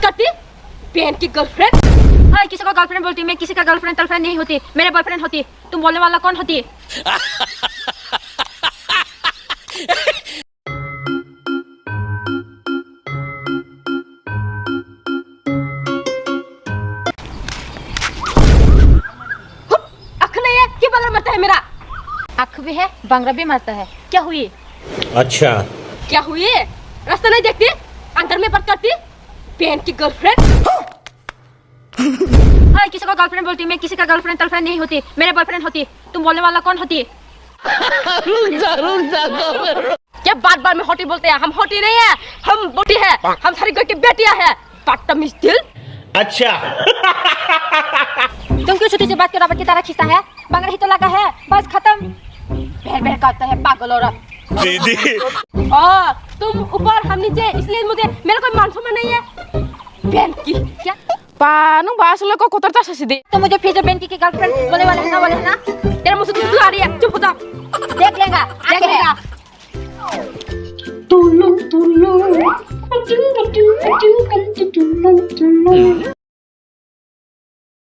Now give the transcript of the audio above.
करती, बहन की गर्लफ्रेंड। हाँ, किसी का गर्लफ्रेंड बोलती, मैं किसी का गर्लफ्रेंड गर्लफ्रेंड नहीं होती, मेरे बॉयफ्रेंड होती। तुम बोलने वाला कौन होती? आँख नहीं है कि बंगरा मरता है मेरा? आँख भी है, बंगरा भी मरता है। क्या हुई? अच्छा, क्या हुई? रास्ता नहीं देखती, अंदर में बात करती, बहन की गर्लफ्रेंड। हाँ, किसी का गर्लफ्रेंड बोलती, मैं किसी का गर्लफ्रेंड गर्लफ्रेंड नहीं होती, मेरे बॉयफ्रेंड होती। तुम बोलने वाला कौन होती? क्या बार बार में होती बोलते हैं? हम होती नहीं है, हम बोटी है, हम सारी घर की बेटियां है। बदतमीज दिल। अच्छा। तुम क्यों छुट्टी से बात करो? की तरह खींचता है, बंगरा ही तो लगा है, बस खत्म। बहर बहर करता है पागल औरत। दीदी। तुम ऊपर हम नीचे, इसलिए मुझे मेरा कोई मान सम्मान नहीं है। बहन की क्या? पानु बास लो को कोतर ता दे। तो मुझे फिर से बहन की गर्लफ्रेंड बोले वाले हैं ना, बोले हैं ना? तेरा मुझसे दूर आ रही है, चुप हो जा। देख लेगा, देख लेगा। Tulung tulung,